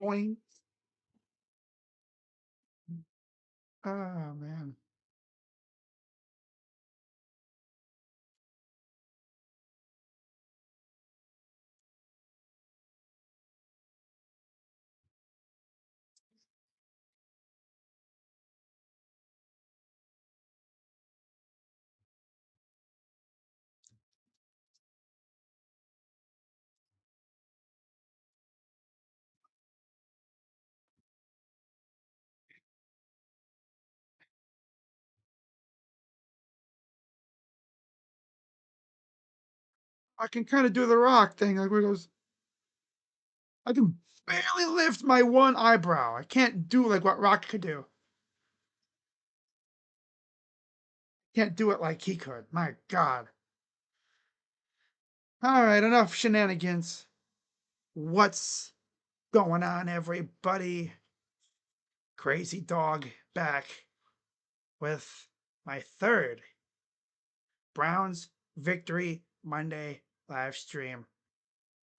Point. Oh man. I can kind of do the rock thing, like where it goes. I can barely lift my one eyebrow. I can't do like what Rock could do. Can't do it like he could. My God. All right, enough shenanigans. What's going on, everybody? Crazy Dog back with my third Browns Victory Monday live stream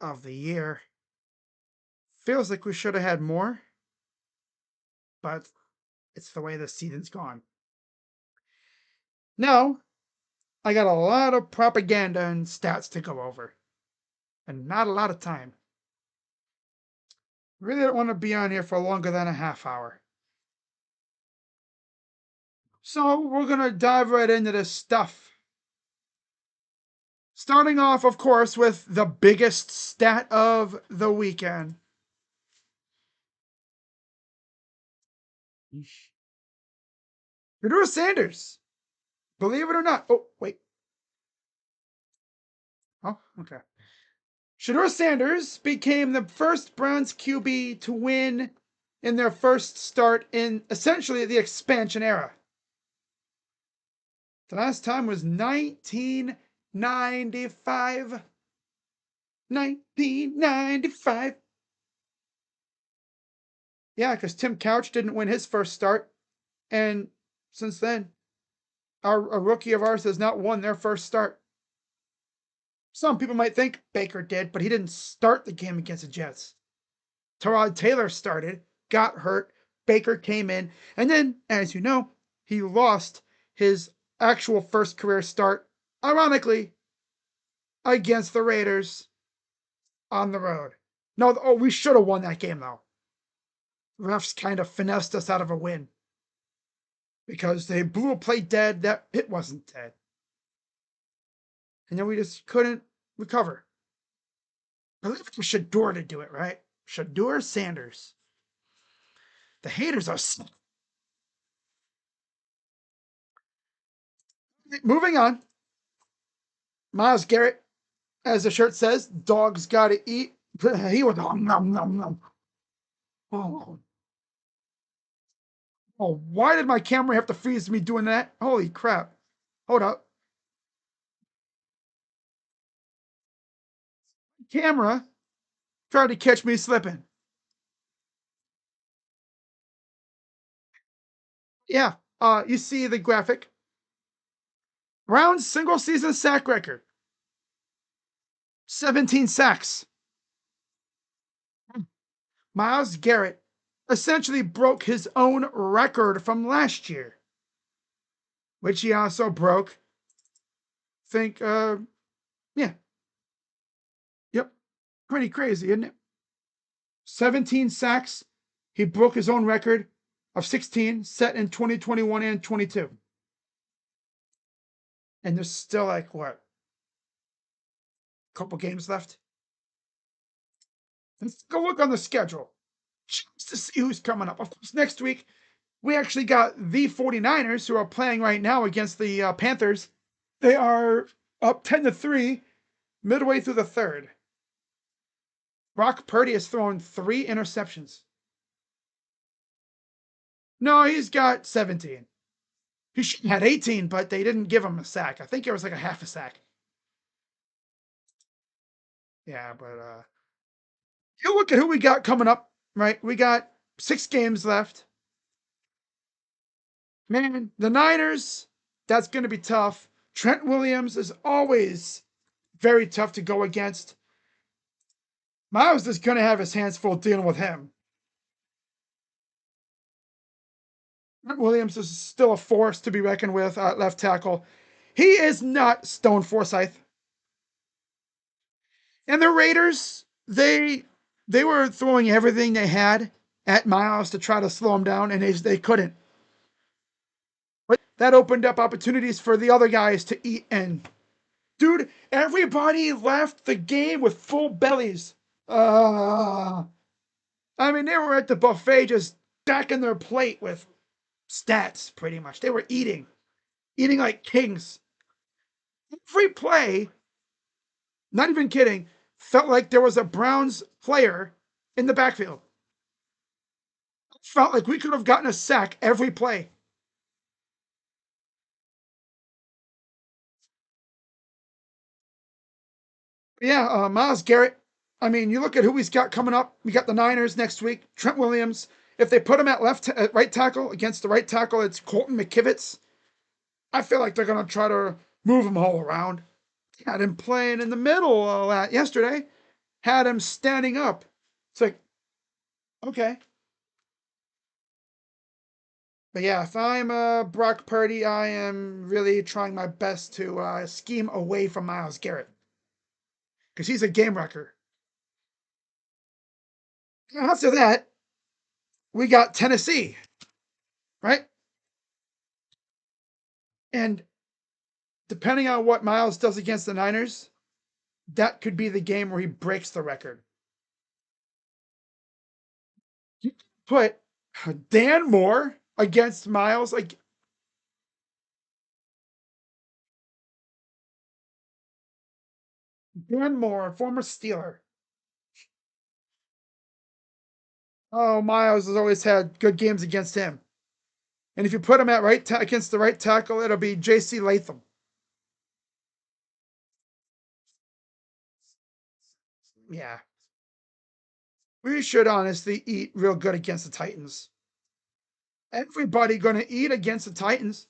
of the year. Feels like we should have had more, but it's the way the season's gone. Now, I got a lot of propaganda and stats to go over, and not a lot of time. Really don't want to be on here for longer than a half hour. So we're going to dive right into this stuff. Starting off, of course, with the biggest stat of the weekend. Shedeur Sanders. Believe it or not. Oh, wait. Oh, okay. Shedeur Sanders became the first Browns QB to win in their first start in essentially the expansion era. The last time was 1995. 1995. Yeah, because Tim Couch didn't win his first start. And since then, a rookie of ours has not won their first start. Some people might think Baker did, but he didn't start the game against the Jets. Tyrod Taylor started, got hurt, Baker came in, and then, as you know, he lost his actual first career start, ironically, against the Raiders on the road. No, we should have won that game, though. Refs kind of finessed us out of a win because they blew a play dead that it wasn't dead. And then we just couldn't recover. I believe it was Shedeur to do it, right? Shedeur Sanders. The haters are sick. Moving on. Myles Garrett, as the shirt says, dogs gotta eat. He was nom nom nom. Oh. Oh, why did my camera have to freeze me doing that? Holy crap. Hold up. Camera tried to catch me slipping. Yeah, you see the graphic. Brown's single season sack record 17 sacks. Myles Garrett essentially broke his own record from last year, which he also broke. Yeah. Yep. Pretty crazy, isn't it? 17 sacks. He broke his own record of 16 set in 2021 and 22. And there's still like what? A couple games left. Let's go look on the schedule just to see who's coming up. Of course, next week we actually got the 49ers who are playing right now against the Panthers. They are up 10-3 midway through the third. Brock Purdy has thrown 3 interceptions. No, he's got 17. He should have had 18, but they didn't give him a sack. I think it was like a half a sack. Yeah, but you look at who we got coming up, right? We got 6 games left. Man, the Niners, that's going to be tough. Trent Williams is always very tough to go against. Miles is going to have his hands full dealing with him. Trent Williams is still a force to be reckoned with at left tackle. He is not Stone Forsythe. And the Raiders, they were throwing everything they had at Miles to try to slow him down, and they couldn't. But that opened up opportunities for the other guys to eat in. Dude, everybody left the game with full bellies. I mean, they were at the buffet just stacking their plate with stats, pretty much. They were eating like kings. Every play, not even kidding, felt like there was a Browns player in the backfield. Felt like we could have gotten a sack every play. Yeah, Myles Garrett. I mean, you look at who he's got coming up. We got the Niners next week. Trent Williams. If they put him at right tackle against the right tackle, it's Colton McKivitz. I feel like they're gonna try to move him all around. Had him playing in the middle yesterday. Had him standing up. It's like, okay. But yeah, if I'm Brock Purdy, I am really trying my best to scheme away from Myles Garrett because he's a game wrecker. After that, we got Tennessee, right? And depending on what Myles does against the Niners, that could be the game where he breaks the record. You put Dan Moore against Myles, like Dan Moore, former Steeler. Oh, Myles has always had good games against him. And if you put him at against the right tackle, it'll be J.C. Latham. Yeah, we should honestly eat real good against the Titans. Everybody going to eat against the Titans.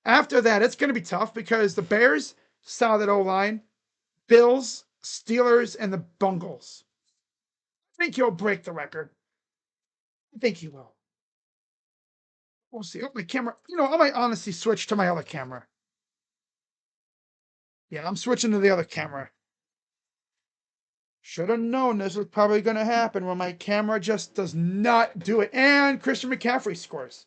After that, it's going to be tough because the Bears, solid O line, Bills, Steelers, and the Bungles. I think he'll break the record. I think he will. We'll see. Oh, my camera. I might honestly switch to my other camera. Yeah, I'm switching to the other camera. Should have known this was probably going to happen when my camera just does not do it. And Christian McCaffrey scores.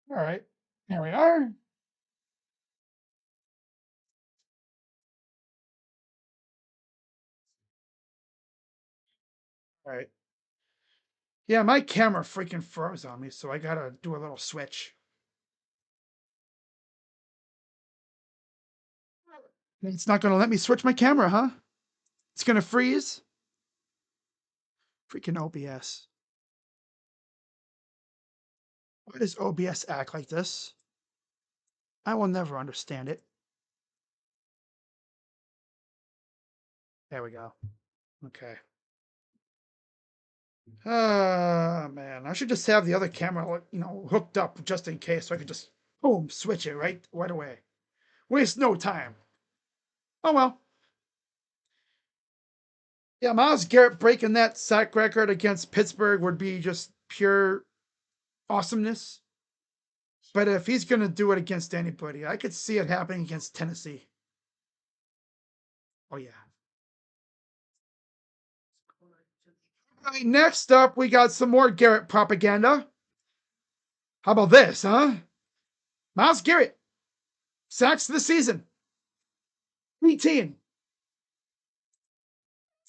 All right. Here we are. All right. Yeah, my camera freaking froze on me, so I gotta do a little switch. It's not gonna let me switch my camera, huh? It's gonna freeze. Freaking OBS. Why does OBS act like this? I will never understand it. There we go. Okay. Ah, man. I should just have the other camera, hooked up just in case so I could just, boom, switch it right away. Waste no time. Oh, well. Yeah, Myles Garrett breaking that sack record against Pittsburgh would be just pure awesomeness. But if he's going to do it against anybody, I could see it happening against Tennessee. Oh, yeah. All right, next up, we got some more Garrett propaganda. How about this, huh? Myles Garrett, sacks this season. 18.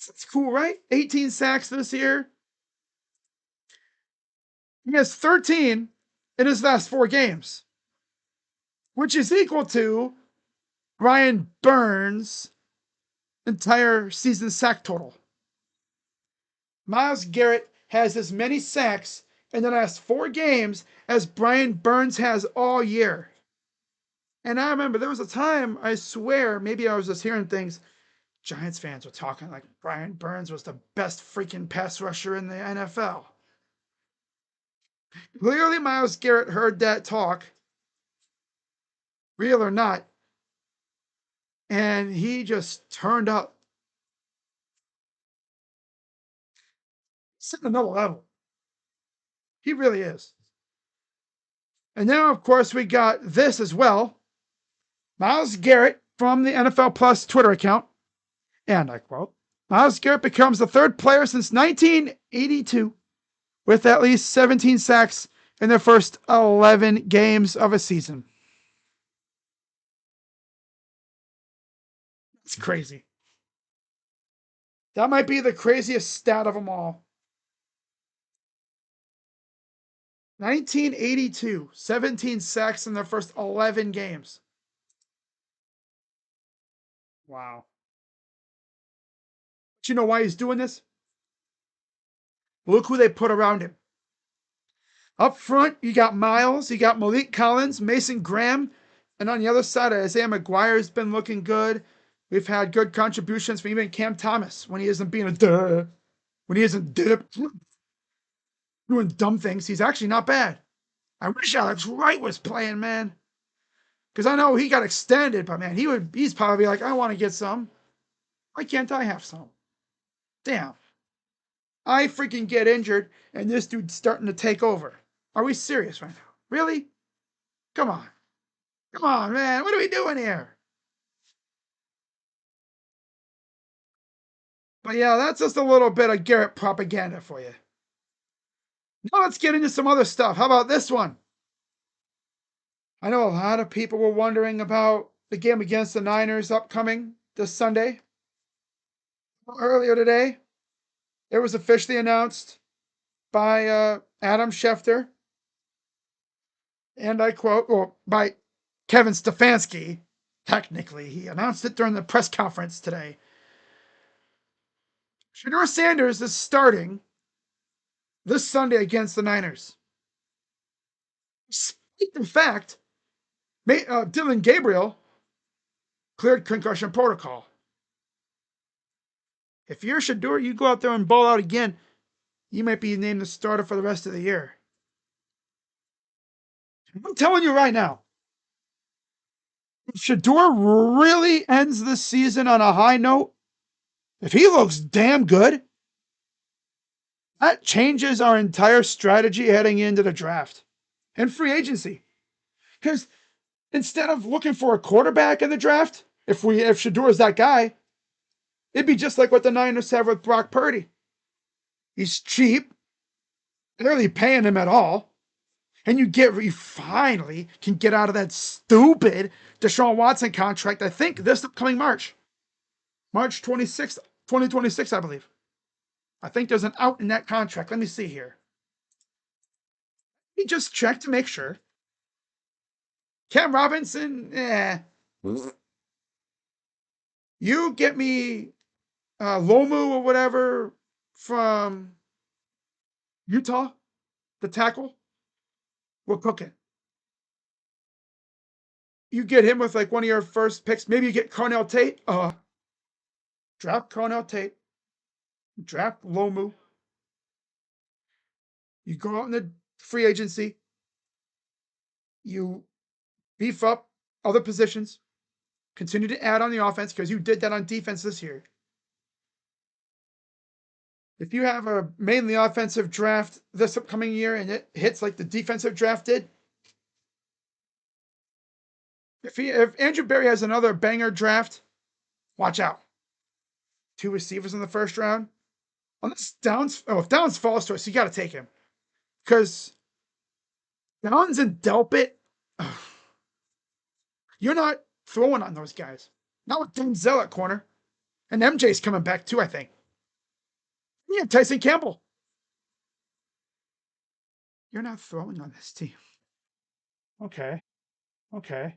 That's cool, right? 18 sacks this year. He has 13 in his last 4 games, which is equal to Brian Burns' entire season sack total. Myles Garrett has as many sacks in the last 4 games as Brian Burns has all year. And I remember there was a time, I swear, maybe I was just hearing things, Giants fans were talking like Brian Burns was the best freaking pass rusher in the NFL. Clearly, Myles Garrett heard that talk, real or not, and he just turned up. He's at another level. He really is. And now, of course, we got this as well. Myles Garrett from the NFL Plus Twitter account, and I quote, Myles Garrett becomes the 3rd player since 1982 with at least 17 sacks in their first 11 games of a season. It's crazy. That might be the craziest stat of them all. 1982, 17 sacks in their first 11 games. Wow. Do you know why he's doing this? Look who they put around him. Up front, you got Miles, you got Malik Collins, Mason Graham, and on the other side, Isaiah McGuire's been looking good. We've had good contributions from even Cam Thomas when he isn't being when he isn't doing dumb things. He's actually not bad. I wish Alex Wright was playing, man. Because I know he got extended, but man, he's probably like, I want to get some. Why can't I have some? Damn. I freaking get injured, and this dude's starting to take over. Are we serious right now? Really? Come on. Come on, man. What are we doing here? But yeah, that's just a little bit of Garrett propaganda for you. Now let's get into some other stuff. How about this one? I know a lot of people were wondering about the game against the Niners upcoming this Sunday. Earlier today, it was officially announced by Adam Schefter, and I quote, or by Kevin Stefanski, technically. He announced it during the press conference today. Shedeur Sanders is starting this Sunday against the Niners. Despite the fact Dylan Gabriel cleared concussion protocol. If you're Shedeur, you go out there and ball out again, you might be named the starter for the rest of the year. I'm telling you right now, if Shedeur really ends the season on a high note, if he looks damn good, that changes our entire strategy heading into the draft and free agency. Because instead of looking for a quarterback in the draft, if Shedeur is that guy, it'd be just like what the Niners have with Brock Purdy. He's cheap, barely paying him at all, and you finally can get out of that stupid Deshaun Watson contract, I think this upcoming March 26th, 2026, I believe. I think there's an out in that contract. Let me see here. Let me just check to make sure. Cam Robinson, you get me Lomu or whatever from Utah, the tackle, we're cooking. You get him with like one of your first picks. Maybe you get Cornell Tate. Draft Cornell Tate. Draft Lomu. You go out in the free agency. You beef up other positions. Continue to add on the offense because you did that on defense this year. If you have a mainly offensive draft this upcoming year and it hits like the defensive draft did, if Andrew Berry has another banger draft, watch out. 2 receivers in the first round. Unless if Downs falls to us, you got to take him. Because Downs and Delpit, you're not throwing on those guys. Not with Denzel at corner. And MJ's coming back too, I think. Yeah, Tyson Campbell. You're not throwing on this team. Okay. Okay.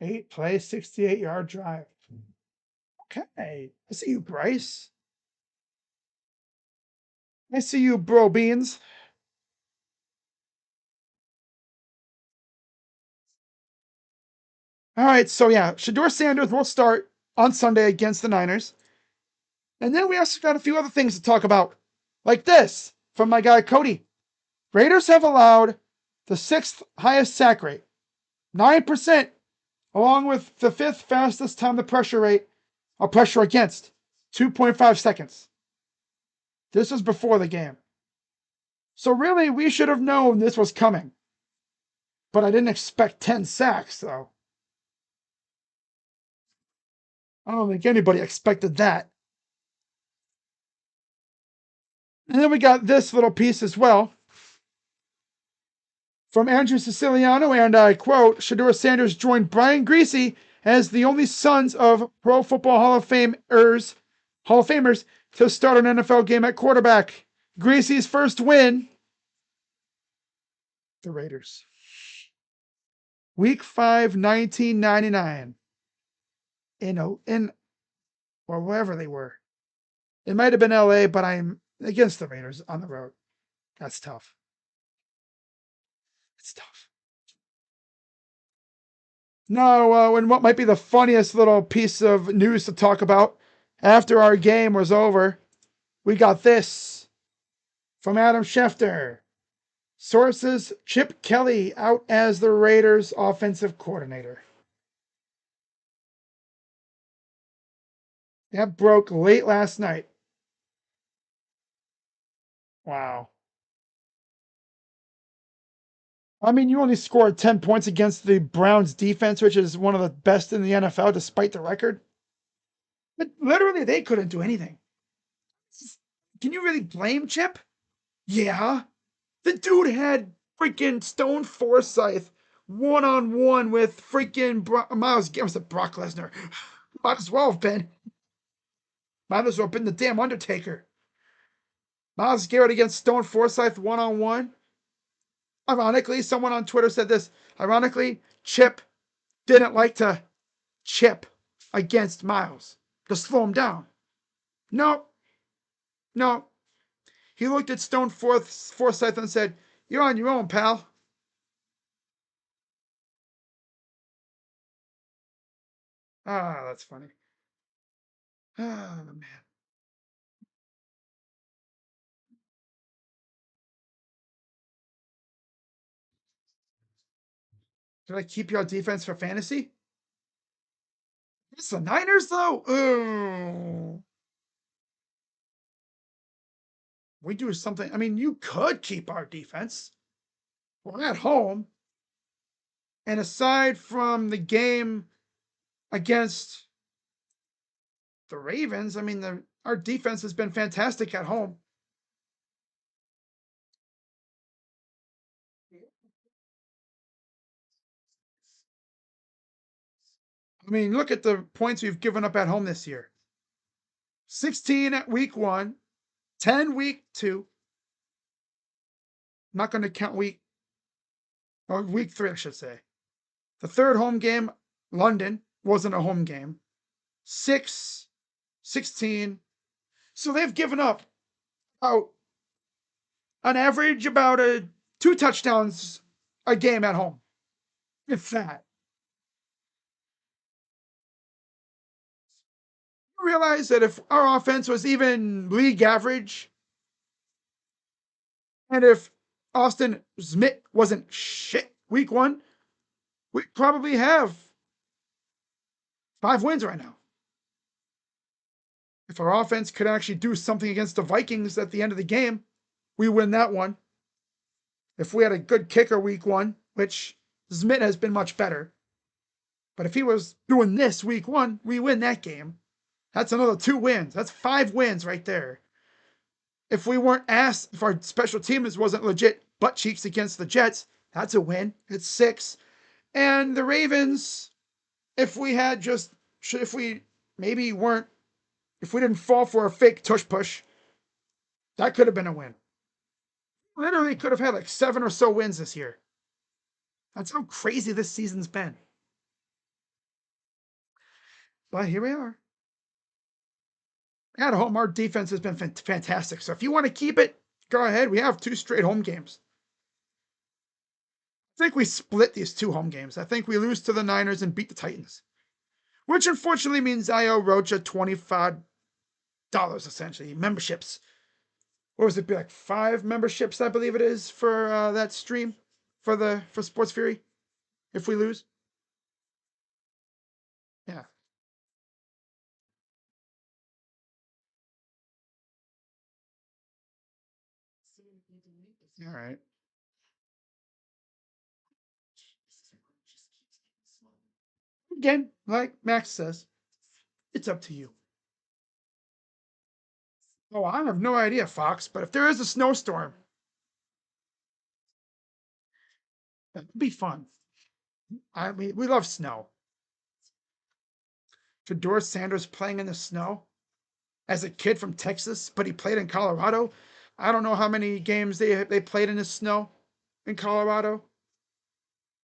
8 play, 68-yard drive. Okay. I see you, Bryce. I see you, Bro Beans. All right. So, yeah, Shador Sanders will start on Sunday against the Niners. And then we also got a few other things to talk about, like this from my guy Cody. Raiders have allowed the sixth highest sack rate, 9%, along with the fifth fastest time to pressure rate, or pressure against, 2.5 seconds. This was before the game. So really, we should have known this was coming. But I didn't expect 10 sacks, though. I don't think anybody expected that. And then we got this little piece as well from Andrew Siciliano, and I quote, Shador Sanders joined Brian Griese as the only sons of Pro Football Hall of Famers to start an NFL game at quarterback. Griese's first win, the Raiders. Week 5, 1999. In or wherever they were. It might have been LA, but I'm against the Raiders on the road. That's tough. It's tough. No, and what might be the funniest little piece of news to talk about after our game was over, we got this from Adam Schefter. Sources Chip Kelly out as the Raiders' offensive coordinator. That broke late last night. Wow. I mean, you only scored 10 points against the Browns defense, which is one of the best in the NFL despite the record. But literally, they couldn't do anything. Can you really blame Chip? Yeah. The dude had freaking Stone Forsyth one-on-one with freaking Miles. I said Brock Lesnar. Might as well have been. Might as well have been the damn Undertaker. Miles Garrett against Stone Forsyth one-on-one. Ironically, someone on Twitter said this. Ironically, Chip didn't like to chip against Miles to slow him down. No, no. He looked at Stone Forsyth and said, "You're on your own, pal." Ah, that's funny. Ah, man. Did I keep your defense for fantasy? It's the Niners, though. Oh, we do something. I mean, you could keep our defense. We're at home, and aside from the game against the Ravens, I mean, our defense has been fantastic at home. I mean, look at the points we've given up at home this year. 16 at week 1, 10 week 2. I'm not going to count week 3, I should say. The third home game, London, wasn't a home game. 6, 16. So they've given up about, on average, about 2 touchdowns a game at home. If that. You realize that if our offense was even league average, and if Austin Smith wasn't shit week 1, we'd probably have 5 wins right now. If our offense could actually do something against the Vikings at the end of the game, we win that one. If we had a good kicker week 1, which Smith has been much better, but if he was doing this week 1, we win that game. That's another 2 wins. That's 5 wins right there. If we weren't asked, if our special teams wasn't legit butt cheeks against the Jets, that's a win. It's 6. And the Ravens, if we had just, if we maybe weren't, if we didn't fall for a fake tush push, That could have been a win. Literally could have had like 7 or so wins this year. That's how crazy this season's been. But here we are. At home, our defense has been fantastic. So if you want to keep it, go ahead. We have 2 straight home games. I think we split these 2 home games. I think we lose to the Niners and beat the Titans, which unfortunately means I owe Rocha $25 essentially memberships. What was it? Be like 5 memberships, I believe it is, for that stream for Sports Fury. If we lose, yeah. All right. Again, like Max says, it's up to you. Oh, I have no idea, Fox, but if there is a snowstorm, that'd be fun. I mean, we love snow. Fedora Sanders playing in the snow as a kid from Texas, but he played in Colorado. I don't know how many games they played in the snow in Colorado.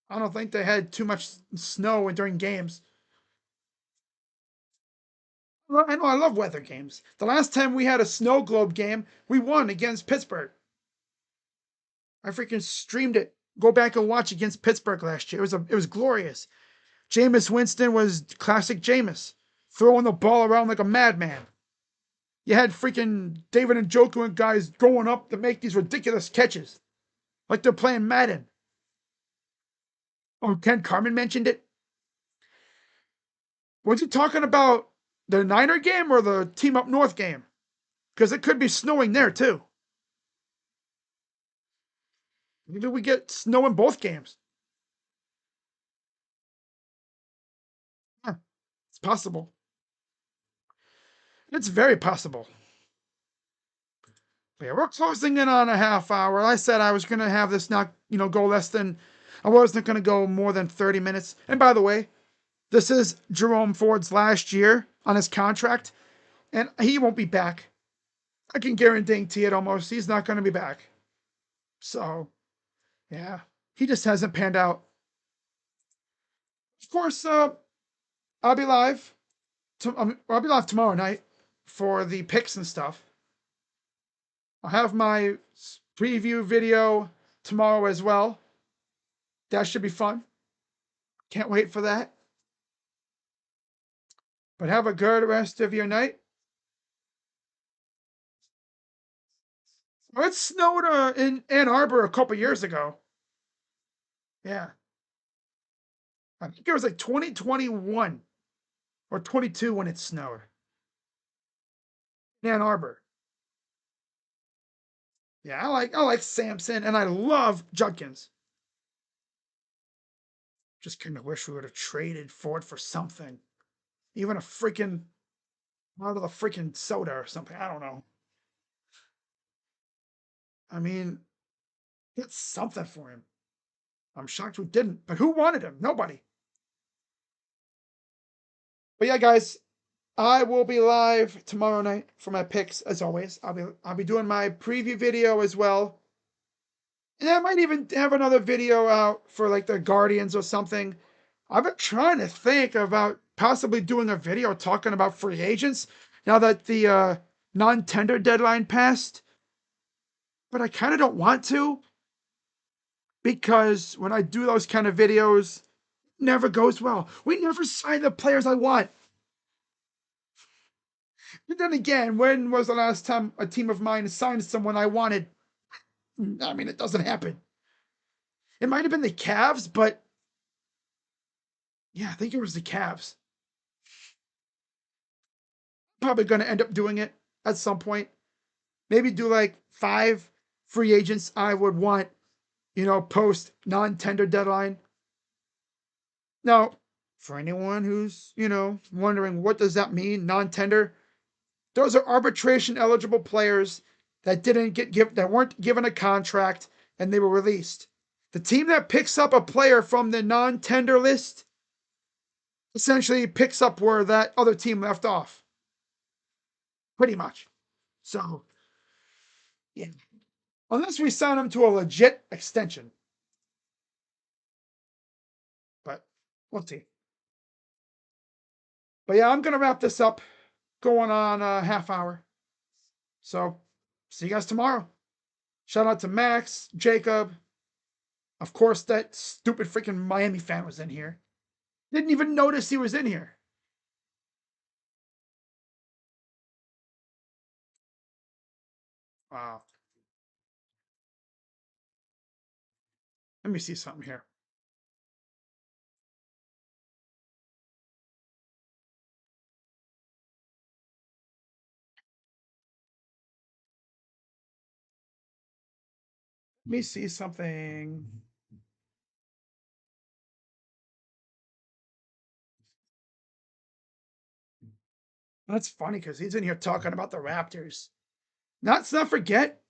I don't think they had too much snow during games. Well, I know I love weather games. The last time we had a snow globe game, we won against Pittsburgh. I freaking streamed it. Go back and watch against Pittsburgh last year. It was glorious. Jameis Winston was classic Jameis, throwing the ball around like a madman. You had freaking David Njoku and guys going up to make these ridiculous catches, like they're playing Madden. Oh, Ken Carmen mentioned it. Was he talking about the Niner game or the team up north game? Because it could be snowing there too. Maybe we get snow in both games. Huh, it's possible. It's very possible. But yeah, we're closing in on a half hour. I said I was going to have this not, go less than, I wasn't going to go more than 30 minutes. And by the way, this is Jerome Ford's last year on his contract, and he won't be back. I can guarantee it almost. He's not going to be back. So, yeah, he just hasn't panned out. Of course, I'll be live. I'll be live tomorrow night for the picks and stuff. I'll have my preview video tomorrow as well. That should be fun. Can't wait for that. But have a good rest of your night. Well, it snowed in Ann Arbor a couple years ago. Yeah. I think it was like 2021 or 22 when it snowed in Ann Arbor. Yeah, I like Samson and I love Judkins. Just kind of wish we would have traded Ford for something. Even a freaking out of the freaking soda or something. I don't know. I mean, get something for him. I'm shocked we didn't, but who wanted him? Nobody. But yeah, guys, I will be live tomorrow night for my picks as always. I'll be doing my preview video as well. And I might even have another video out for like the Guardians or something. I've been trying to think about possibly doing a video talking about free agents now that the non-tender deadline passed. But I kind of don't want to because when I do those kind of videos, it never goes well. We never sign the players I want. But then again, when was the last time a team of mine signed someone I wanted? I mean, it doesn't happen. It might have been the Cavs, but yeah, I think it was the Cavs. Probably going to end up doing it at some point. Maybe do like 5 free agents I would want, post non-tender deadline. Now, for anyone who's, wondering what does that mean, non-tender, those are arbitration eligible players that that weren't given a contract and they were released. The team that picks up a player from the non-tender list essentially picks up where that other team left off. Pretty much. So Yeah. Unless we sign him to a legit extension. But we'll see. But yeah, I'm gonna wrap this up. Going on a half hour. So see you guys tomorrow. Shout out to Max, Jacob. Of course, that stupid freaking Miami fan was in here. Didn't even notice he was in here. Wow. Let me see something here. Let me see something. That's funny because he's in here talking about the Raptors. Let's not forget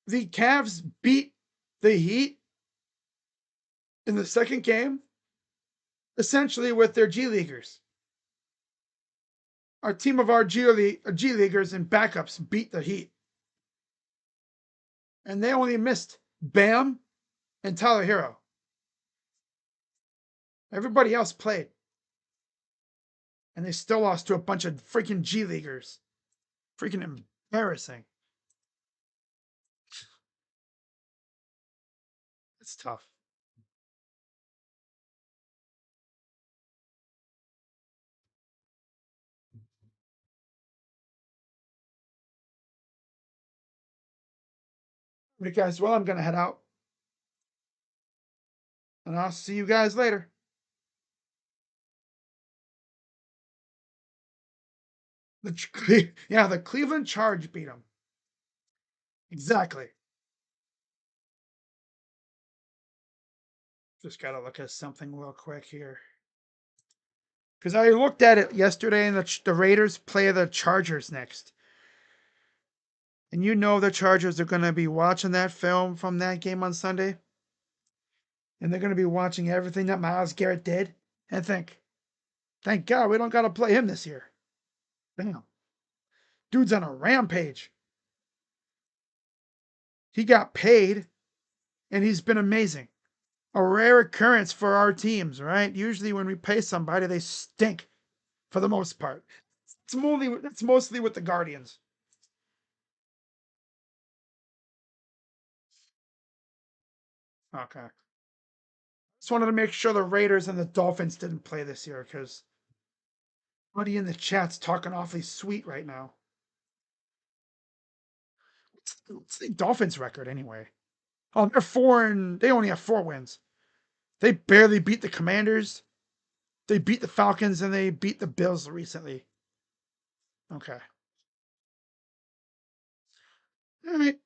the Cavs beat the Heat in the second game, essentially with their G Leaguers. Our team of our G Leaguers and backups beat the Heat. And they only missed Bam and Tyler Hero. Everybody else played. And they still lost to a bunch of freaking G Leaguers. Freaking embarrassing. It's tough. Right, guys, well, I'm going to head out. And I'll see you guys later. Yeah, the Cleveland Charge beat them. Exactly. Just got to look at something real quick here. Because I looked at it yesterday, and the Raiders play the Chargers next. And you know the Chargers are going to be watching that film from that game on Sunday. And they're going to be watching everything that Myles Garrett did. And think, thank God we don't got to play him this year. Damn. Dude's on a rampage. He got paid, and he's been amazing. A rare occurrence for our teams, right? Usually when we pay somebody, they stink for the most part. It's mostly with the Guardians. Okay. Just wanted to make sure the Raiders and the Dolphins didn't play this year because buddy in the chat's talking awfully sweet right now. What's the Dolphins record anyway? Oh, they're 4 and they only have 4 wins. They barely beat the Commanders. They beat the Falcons and they beat the Bills recently. Okay. All right.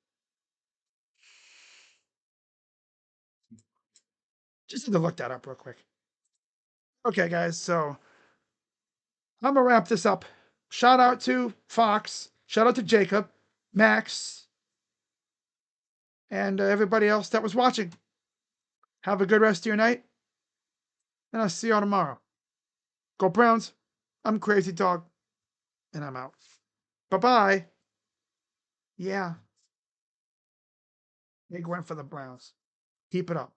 Just need to look that up real quick. Okay, guys. So I'm gonna wrap this up. Shout out to Fox. Shout out to Jacob, Max, and everybody else that was watching. Have a good rest of your night, and I'll see y'all tomorrow. Go Browns. I'm Crazy Dog, and I'm out. Bye bye. Yeah, they went for the Browns. Keep it up.